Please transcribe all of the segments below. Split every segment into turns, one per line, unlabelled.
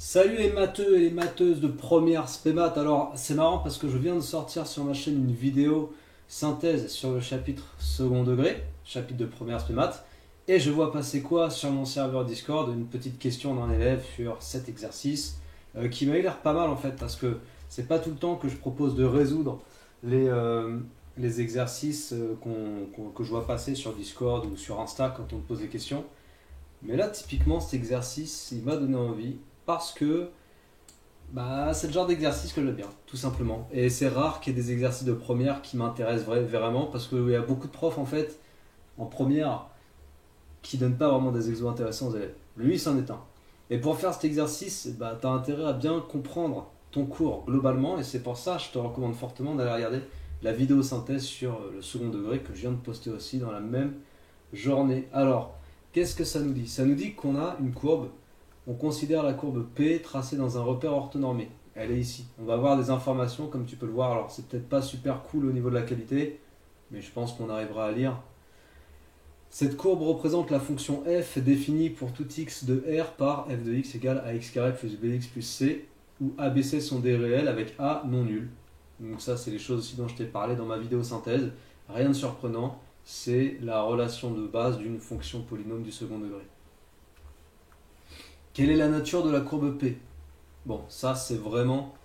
Salut les matheux et les matheuses de première spémat. Alors c'est marrant parce que je viens de sortir sur ma chaîne une vidéo synthèse sur le chapitre second degré, chapitre de première spémat, et je vois passer quoi sur mon serveur Discord, une petite question d'un élève sur cet exercice qui m'a l'air pas mal en fait parce que c'est pas tout le temps que je propose de résoudre les exercices que je vois passer sur Discord ou sur Insta quand on me pose des questions. Mais là typiquement cet exercice il m'a donné envie parce que c'est le genre d'exercice que j'aime bien, tout simplement. Et c'est rare qu'il y ait des exercices de première qui m'intéressent vraiment, parce qu'il y a beaucoup de profs en fait, en première, qui donnent pas vraiment des exos intéressants aux élèves. Lui, c'en est un. Et pour faire cet exercice, tu as intérêt à bien comprendre ton cours globalement, et c'est pour ça que je te recommande fortement d'aller regarder la vidéo synthèse sur le second degré que je viens de poster aussi dans la même journée. Alors, qu'est-ce que ça nous dit? Ça nous dit qu'on a une courbe. On considère la courbe P tracée dans un repère orthonormé. Elle est ici. On va avoir des informations comme tu peux le voir. Alors c'est peut-être pas super cool au niveau de la qualité, mais je pense qu'on arrivera à lire. Cette courbe représente la fonction f définie pour tout x de R par f de x égale ax carré plus bx plus c, où a, b, c sont des réels avec a non nul. Donc ça c'est les choses aussi dont je t'ai parlé dans ma vidéo synthèse. Rien de surprenant, c'est la relation de base d'une fonction polynôme du second degré. Quelle est la nature de la courbe P? Bon, ça c'est vraiment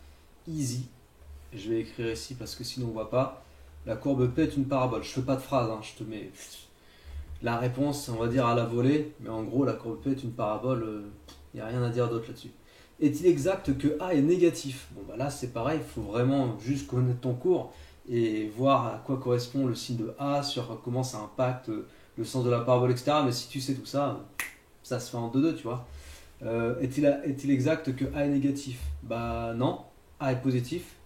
easy. Je vais écrire ici parce que sinon on ne voit pas. La courbe P est une parabole. Je ne fais pas de phrase, hein. Je te mets la réponse, on va dire à la volée. Mais en gros, la courbe P est une parabole. Il n'y a rien à dire d'autre là-dessus. Est-il exact que A est négatif? Bon, là c'est pareil. Il faut vraiment juste connaître ton cours et voir à quoi correspond le signe de A, sur comment ça impacte le sens de la parabole, etc. Mais si tu sais tout ça, ça se fait en 2-2, tu vois. Est-il exact que A est négatif? Bah non, A est positif,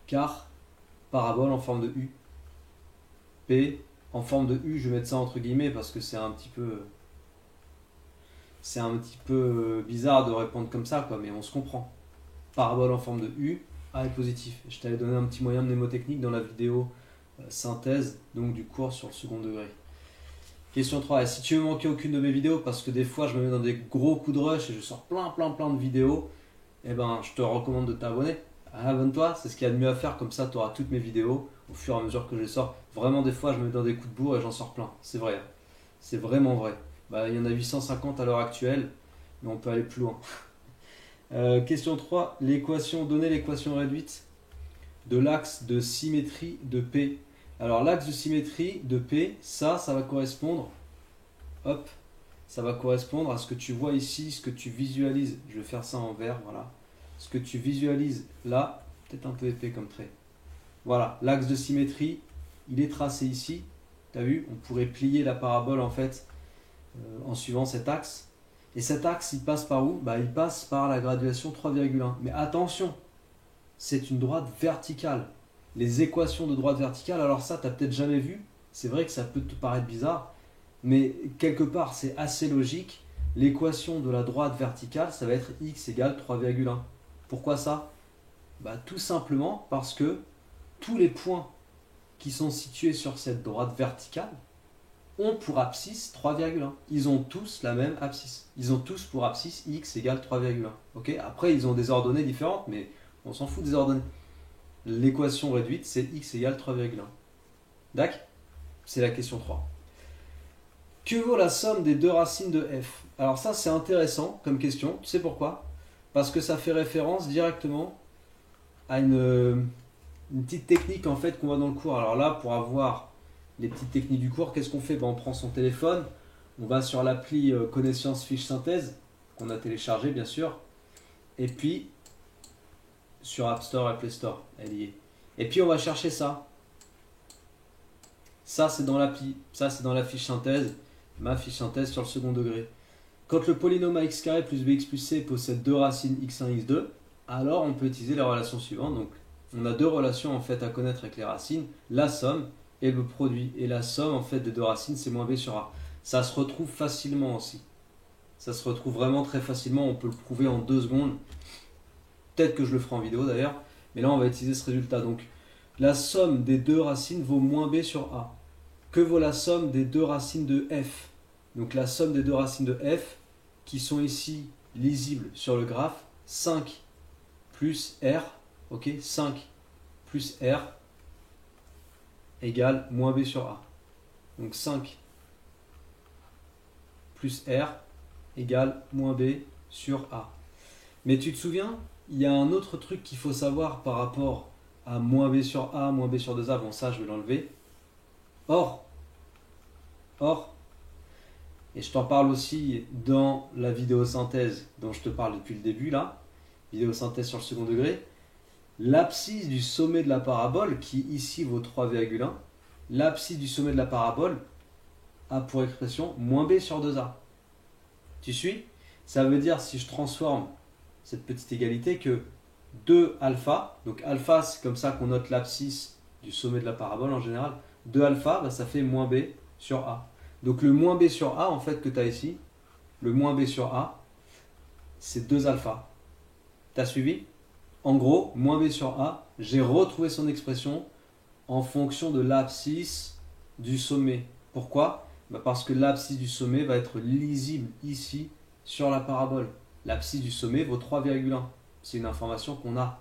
car parabole en forme de U. P en forme de U, je vais mettre ça entre guillemets parce que c'est un petit peu bizarre de répondre comme ça, quoi, mais on se comprend. Parabole en forme de U, A est positif. Je t'avais donné un petit moyen mnémotechnique dans la vidéo synthèse, donc du cours sur le second degré. Question 3. Et si tu veux manquer aucune de mes vidéos, parce que des fois je me mets dans des gros coups de rush et je sors plein de vidéos, je te recommande de t'abonner. Abonne-toi, c'est ce qu'il y a de mieux à faire, comme ça tu auras toutes mes vidéos au fur et à mesure que je les sors. Vraiment des fois je me mets dans des coups de bourre et j'en sors plein, c'est vrai. C'est vraiment vrai. Il y en a 850 à l'heure actuelle, mais on peut aller plus loin. Question 3. Donner l'équation réduite de l'axe de symétrie de P. Alors l'axe de symétrie de P, ça va correspondre, ça va correspondre à ce que tu vois ici, ce que tu visualises. Je vais faire ça en vert, voilà. Ce que tu visualises là, peut-être un peu épais comme trait. Voilà, l'axe de symétrie, il est tracé ici. Tu as vu, on pourrait plier la parabole en fait en suivant cet axe. Et cet axe, il passe par où? Il passe par la graduation 3,1. Mais attention, c'est une droite verticale. Les équations de droite verticale, alors ça, tu n'as peut-être jamais vu. C'est vrai que ça peut te paraître bizarre, mais quelque part, c'est assez logique. L'équation de la droite verticale, ça va être x égale 3,1. Pourquoi ça? Tout simplement parce que tous les points qui sont situés sur cette droite verticale ont pour abscisse 3,1. Ils ont tous la même abscisse. Ils ont tous pour abscisse x égale 3,1. Okay, après, ils ont des ordonnées différentes, mais on s'en fout des ordonnées. L'équation réduite, c'est x égale 3,1. D'accord? C'est la question 3. Que vaut la somme des deux racines de f? Alors ça, c'est intéressant comme question. Tu sais pourquoi? Parce que ça fait référence directement à une petite technique en fait qu'on voit dans le cours. Alors là, pour avoir les petites techniques du cours, qu'est-ce qu'on fait? On prend son téléphone, on va sur l'appli Connaissance Fiche Synthèse, qu'on a téléchargé bien sûr, et puis sur App Store et Play Store, elle y est. Et puis on va chercher ça. Ça c'est dans l'appli, ça c'est dans la fiche synthèse, ma fiche synthèse sur le second degré. Quand le polynôme ax carré plus bx plus c possède deux racines x1, x2, alors on peut utiliser les relations suivantes. Donc on a deux relations en fait à connaître avec les racines, la somme et le produit. Et la somme en fait des deux racines, c'est moins b sur a. Ça se retrouve facilement aussi. Ça se retrouve vraiment très facilement, on peut le prouver en 2 secondes. Peut-être que je le ferai en vidéo d'ailleurs, mais là on va utiliser ce résultat. Donc la somme des deux racines vaut moins b sur a. Que vaut la somme des deux racines de f? Donc la somme des deux racines de f, qui sont ici lisibles sur le graphe, 5 plus R, ok, 5 plus R égale moins B sur A. Donc 5 plus R égale moins B sur A. Mais tu te souviens, il y a un autre truc qu'il faut savoir par rapport à moins B sur A, moins B sur 2A. Bon, ça, je vais l'enlever. Or, et je t'en parle aussi dans la vidéosynthèse dont je te parle depuis le début, là, vidéosynthèse sur le second degré, l'abscisse du sommet de la parabole, qui ici vaut 3,1, l'abscisse du sommet de la parabole a pour expression moins B sur 2A. Tu suis? Ça veut dire, si je transforme cette petite égalité, que 2 alpha, donc alpha c'est comme ça qu'on note l'abscisse du sommet de la parabole en général, 2 alpha, bah, ça fait moins B sur A. Donc le moins B sur A, en fait, que tu as ici, le moins B sur A, c'est 2 alpha. T'as suivi? En gros, moins B sur A, j'ai retrouvé son expression en fonction de l'abscisse du sommet. Pourquoi? Bah parce que l'abscisse du sommet va être lisible ici sur la parabole. L'abscisse du sommet vaut 3,1. C'est une information qu'on a,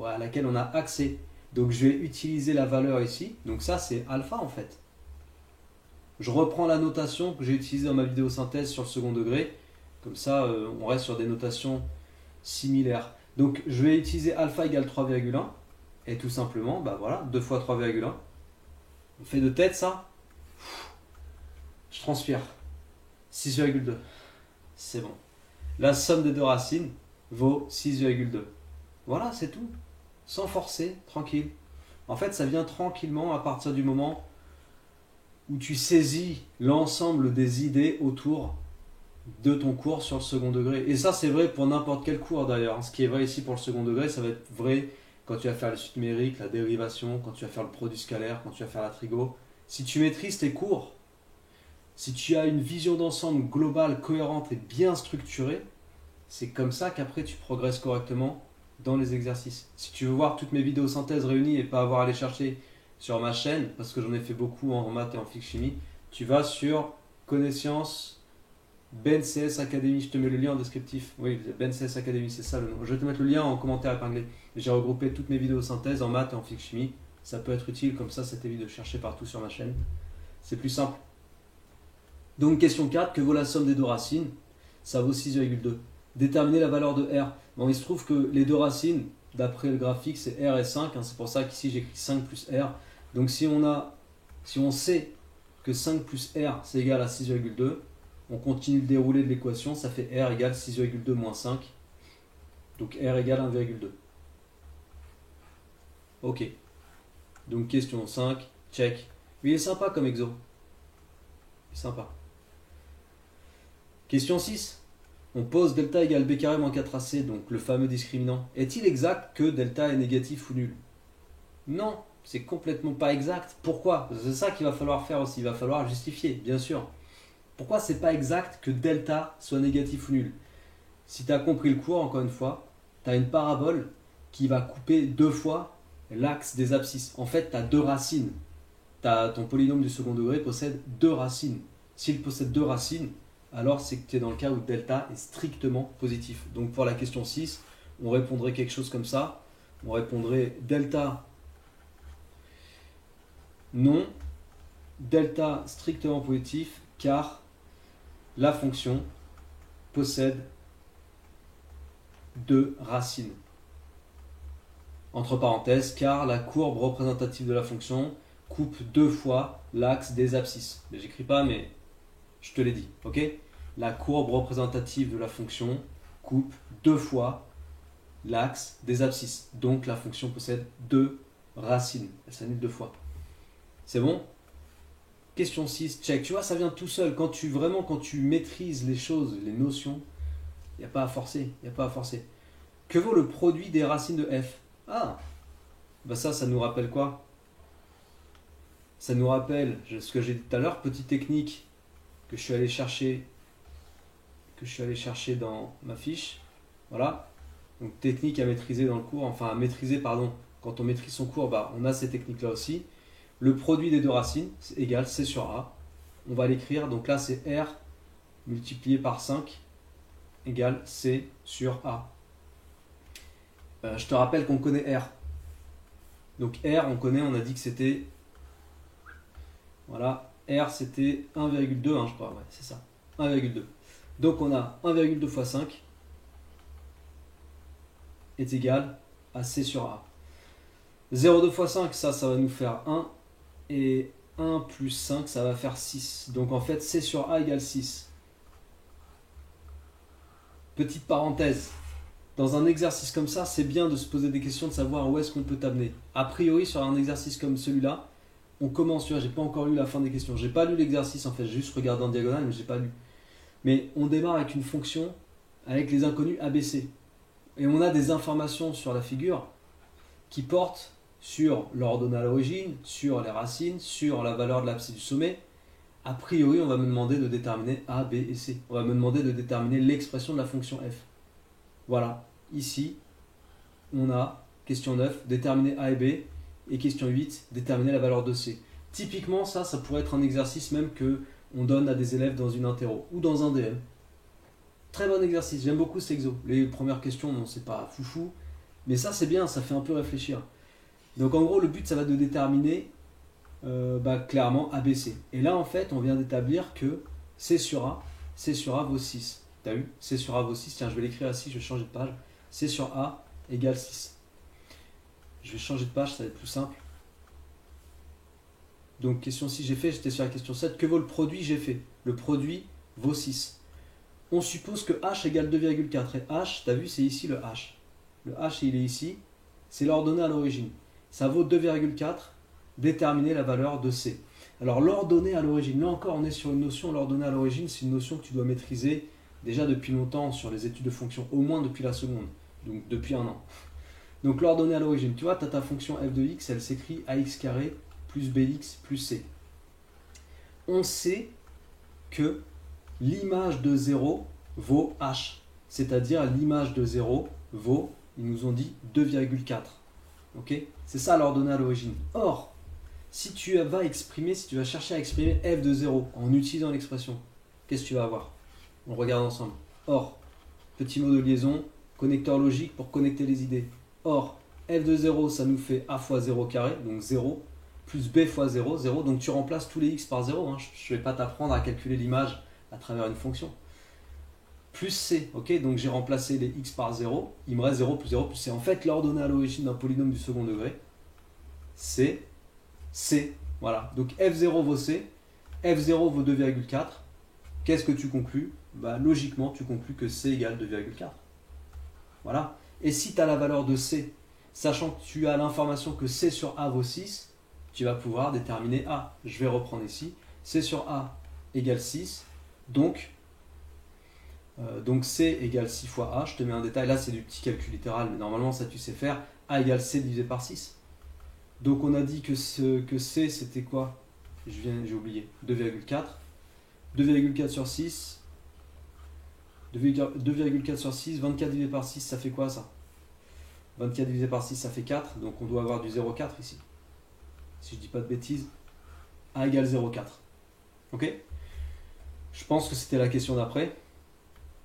à laquelle on a accès. Donc je vais utiliser la valeur ici. Donc ça, c'est alpha en fait. Je reprends la notation que j'ai utilisée dans ma vidéo synthèse sur le second degré. Comme ça, on reste sur des notations similaires. Donc je vais utiliser alpha égale 3,1. Et tout simplement, bah voilà, 2 fois 3,1. On fait de tête ça. Je transpire. 6,2. C'est bon. La somme des deux racines vaut 6,2. Voilà, c'est tout. Sans forcer, tranquille. En fait, ça vient tranquillement à partir du moment où tu saisis l'ensemble des idées autour de ton cours sur le second degré. Et ça, c'est vrai pour n'importe quel cours d'ailleurs. Ce qui est vrai ici pour le second degré, ça va être vrai quand tu vas faire les suites numériques, la dérivation, quand tu vas faire le produit scalaire, quand tu vas faire la trigo. Si tu maîtrises tes cours, si tu as une vision d'ensemble globale, cohérente et bien structurée, c'est comme ça qu'après tu progresses correctement dans les exercices. Si tu veux voir toutes mes vidéos synthèses réunies et pas avoir à les chercher sur ma chaîne, parce que j'en ai fait beaucoup en maths et en physique chimie, tu vas sur Connaissances BNCS Academy. Je te mets le lien en descriptif. Oui, BNCS Academy, c'est ça le nom. Je vais te mettre le lien en commentaire épinglé. J'ai regroupé toutes mes vidéos synthèses en maths et en physique chimie. Ça peut être utile, comme ça t'évite de chercher partout sur ma chaîne. C'est plus simple. Donc question 4, que vaut la somme des deux racines? Ça vaut 6,2. Déterminer la valeur de R. Bon, il se trouve que les deux racines, d'après le graphique, c'est R et 5. C'est pour ça qu'ici j'écris 5 plus R. Donc si on sait que 5 plus R c'est égal à 6,2, on continue le déroulé de l'équation, ça fait R égale 6,2 moins 5. Donc R égale 1,2. Ok. Donc question 5, check. Mais il est sympa comme exo. Il est sympa. Question 6. On pose delta égale b carré moins 4ac, donc le fameux discriminant. Est-il exact que delta est négatif ou nul? Non, c'est complètement pas exact. Pourquoi? C'est ça qu'il va falloir faire aussi. Il va falloir justifier, bien sûr. Pourquoi c'est pas exact que delta soit négatif ou nul? Si tu as compris le cours, encore une fois, tu as une parabole qui va couper 2 fois l'axe des abscisses. En fait, tu as 2 racines. Ton polynôme du second degré possède 2 racines. S'il possède 2 racines, alors c'est que tu es dans le cas où delta est strictement positif. Donc pour la question 6, on répondrait quelque chose comme ça. On répondrait delta non, delta strictement positif, car la fonction possède 2 racines. Entre parenthèses, car la courbe représentative de la fonction coupe 2 fois l'axe des abscisses. J'écris pas, mais je te l'ai dit, ok? La courbe représentative de la fonction coupe 2 fois l'axe des abscisses. Donc la fonction possède 2 racines. Elle s'annule 2 fois. C'est bon? Question 6, check. Tu vois, ça vient tout seul. Quand tu maîtrises les choses, les notions, il n'y a pas à forcer. Que vaut le produit des racines de f? Ah, bah ça nous rappelle quoi? Ça nous rappelle ce que j'ai dit tout à l'heure, petite technique que je suis allé chercher dans ma fiche. Voilà. Donc technique à maîtriser dans le cours, quand on maîtrise son cours, bah, on a ces techniques-là aussi. Le produit des deux racines, c'est égal C sur A. On va l'écrire, donc là c'est R multiplié par 5 égale C sur A. Je te rappelle qu'on connaît R. Donc R, on connaît, on a dit que c'était... Voilà, R c'était 1,2, hein, je crois, ouais, c'est ça. 1,2. Donc on a 1,2 fois 5 est égal à C sur A. 0,2 fois 5, ça va nous faire 1. Et 1 plus 5, ça va faire 6. Donc en fait, C sur A égale 6. Petite parenthèse. Dans un exercice comme ça, c'est bien de se poser des questions, de savoir où est-ce qu'on peut t'amener. A priori, sur un exercice comme celui-là, on commence, tu vois, j'ai pas encore lu la fin des questions. J'ai pas lu l'exercice, en fait, j'ai juste regardé en diagonale, mais j'ai pas lu. Mais on démarre avec une fonction avec les inconnus ABC. Et on a des informations sur la figure qui portent sur l'ordonnée à l'origine, sur les racines, sur la valeur de l'abscisse du sommet. A priori, on va me demander de déterminer A, B et C. On va me demander de déterminer l'expression de la fonction f. Voilà, ici, on a question 9, déterminer A et B, et question 8, déterminer la valeur de C. Typiquement, ça pourrait être un exercice même que on donne à des élèves dans une interro ou dans un DM. Très bon exercice, j'aime beaucoup cet exo. Les premières questions, non, c'est pas foufou, mais ça c'est bien, ça fait un peu réfléchir. Donc en gros, le but, ça va de déterminer clairement ABC. Et là, en fait, on vient d'établir que C sur A vaut 6. T'as vu? C sur A vaut 6. Tiens, je vais l'écrire ici, je vais changer de page. C sur A égale 6. Je vais changer de page, ça va être plus simple. Donc, question 6, j'ai fait, j'étais sur la question 7. Que vaut le produit? J'ai fait. Le produit vaut 6. On suppose que H égale 2,4. Et H, t'as vu, c'est ici le H. Le H, il est ici. C'est l'ordonnée à l'origine. Ça vaut 2,4. Déterminer la valeur de C. Alors, l'ordonnée à l'origine, là encore, on est sur une notion, l'ordonnée à l'origine, c'est une notion que tu dois maîtriser déjà depuis longtemps sur les études de fonctions, au moins depuis la seconde, donc depuis un an. Donc, l'ordonnée à l'origine, tu vois, tu as ta fonction f de x, elle s'écrit ax carré plus bx plus c. On sait que l'image de 0 vaut h, c'est-à-dire l'image de 0 vaut, ils nous ont dit 2,4. Ok? C'est ça l'ordonnée à l'origine. Or, si tu vas chercher à exprimer f de 0 en utilisant l'expression, qu'est-ce que tu vas avoir? On regarde ensemble. Or, petit mot de liaison, connecteur logique pour connecter les idées. Or, f de 0, ça nous fait a fois 0 carré, donc 0, plus b fois 0, 0. Donc tu remplaces tous les x par 0. Hein. Je ne vais pas t'apprendre à calculer l'image à travers une fonction. Plus c, ok? Donc j'ai remplacé les x par 0. Il me reste 0 plus 0 plus c. En fait, l'ordonnée à l'origine d'un polynôme du second degré, c'est C. Voilà. Donc F0 vaut C. F0 vaut 2,4. Qu'est-ce que tu conclus? Logiquement, tu conclus que C égale 2,4. Voilà. Et si tu as la valeur de C, sachant que tu as l'information que C sur A vaut 6, tu vas pouvoir déterminer A. Je vais reprendre ici. C sur A égale 6. Donc C égale 6 fois A. Je te mets un détail. Là, c'est du petit calcul littéral, mais normalement, ça tu sais faire. A égale C divisé par 6. Donc on a dit que C c'était quoi? J'ai oublié. 2,4. 2,4 sur 6. 2,4 sur 6. 24 divisé par 6, ça fait quoi ça? 24 divisé par 6, ça fait 4. Donc on doit avoir du 0,4 ici. Si je dis pas de bêtises. A égale 0,4. Ok? Je pense que c'était la question d'après.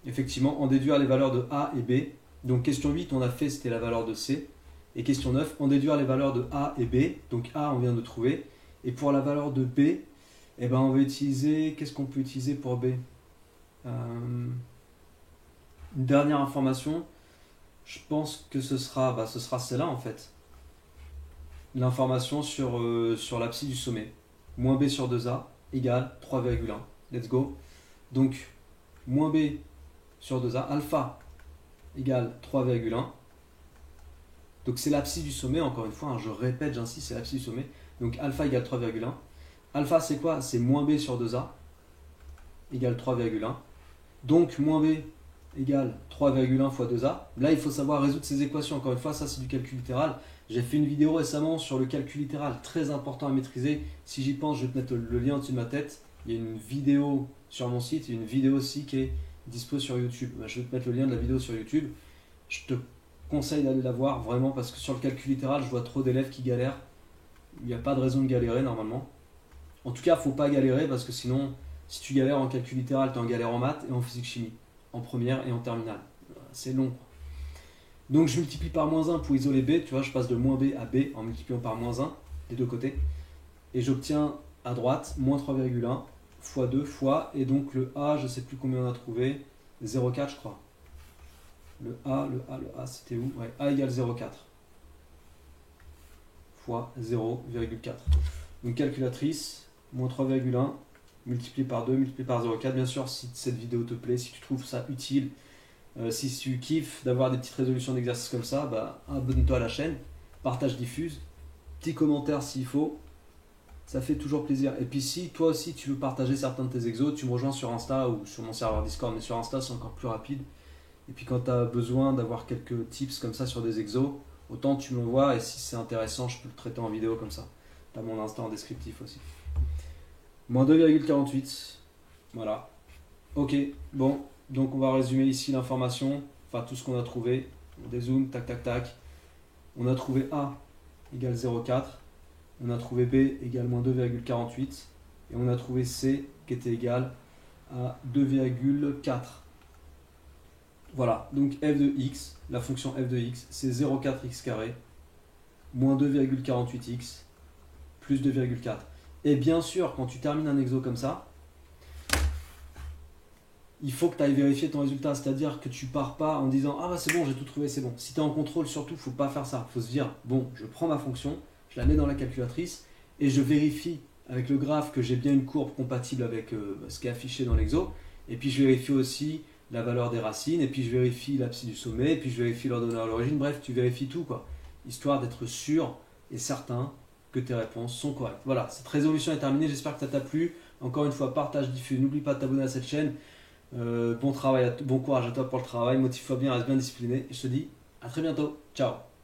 Effectivement, en déduire les valeurs de A et B. Donc question 8, on a fait, c'était la valeur de C. Et question 9, en déduire les valeurs de A et B. Donc A, on vient de trouver. Et pour la valeur de B, on va utiliser... Qu'est-ce qu'on peut utiliser pour B? Une dernière information. Je pense que ce sera celle-là en fait. L'information sur l'abscisse du sommet. Moins B sur 2A égale 3,1. Let's go. Donc, moins B sur 2A, alpha égale 3,1. Donc c'est l'abscisse du sommet, encore une fois, hein, je répète, j'insiste, c'est l'abscisse du sommet. Donc alpha égale 3,1. Alpha c'est quoi? C'est moins B sur 2A égale 3,1. Donc moins B égale 3,1 fois 2A. Là il faut savoir résoudre ces équations, encore une fois, ça c'est du calcul littéral. J'ai fait une vidéo récemment sur le calcul littéral, très important à maîtriser. Si j'y pense, je vais te mettre le lien au-dessus de ma tête. Il y a une vidéo sur mon site, il y a une vidéo aussi qui est dispo sur YouTube. Je vais te mettre le lien de la vidéo sur YouTube. Je te conseille d'aller la voir vraiment parce que sur le calcul littéral, je vois trop d'élèves qui galèrent. Il n'y a pas de raison de galérer normalement. En tout cas, il ne faut pas galérer parce que sinon, si tu galères en calcul littéral, tu es en galère en maths et en physique chimie, en première et en terminale. C'est long. Donc je multiplie par moins 1 pour isoler B, tu vois, je passe de moins B à B en multipliant par moins 1 des deux côtés. Et j'obtiens à droite moins 3,1 fois 2 fois, et donc le A, je sais plus combien on a trouvé, 0,4 je crois. Le A, c'était où? Ouais, A égale 0,4 fois 0,4. Donc calculatrice, moins 3,1 multiplié par 2, multiplié par 0,4. Bien sûr, si cette vidéo te plaît, si tu trouves ça utile, si tu kiffes d'avoir des petites résolutions d'exercices comme ça, bah, abonne-toi à la chaîne, partage, diffuse, petit commentaire s'il faut, ça fait toujours plaisir. Et puis si toi aussi tu veux partager certains de tes exos, tu me rejoins sur Insta ou sur mon serveur Discord, mais sur Insta c'est encore plus rapide. Et puis quand tu as besoin d'avoir quelques tips comme ça sur des exos, autant tu me l'envoies, et si c'est intéressant, je peux le traiter en vidéo comme ça. Tu as mon Insta en descriptif aussi. Moins 2,48, voilà. Ok, bon, donc on va résumer ici l'information, enfin tout ce qu'on a trouvé. On dézoome, tac tac tac. On a trouvé A égale 0,4, on a trouvé B égale moins 2,48, et on a trouvé C qui était égal à 2,4. Voilà, donc f de x, la fonction f de x, c'est 0,4x carré, moins 2,48x, plus 2,4. Et bien sûr, quand tu termines un exo comme ça, il faut que tu ailles vérifier ton résultat, c'est-à-dire que tu pars pas en disant ah bah c'est bon, j'ai tout trouvé, c'est bon. Si tu es en contrôle, surtout, faut pas faire ça. Faut se dire bon, je prends ma fonction, je la mets dans la calculatrice et je vérifie avec le graphe que j'ai bien une courbe compatible avec ce qui est affiché dans l'exo. Et puis je vérifie aussi la valeur des racines, et puis je vérifie l'abscisse du sommet, et puis je vérifie l'ordonnée à l'origine. Bref, tu vérifies tout, quoi, histoire d'être sûr et certain que tes réponses sont correctes. Voilà, cette résolution est terminée, j'espère que ça t'a plu. Encore une fois, partage, diffuse, n'oublie pas de t'abonner à cette chaîne. Bon travail, bon courage à toi pour le travail, motive-toi bien, reste bien discipliné. Et je te dis à très bientôt. Ciao.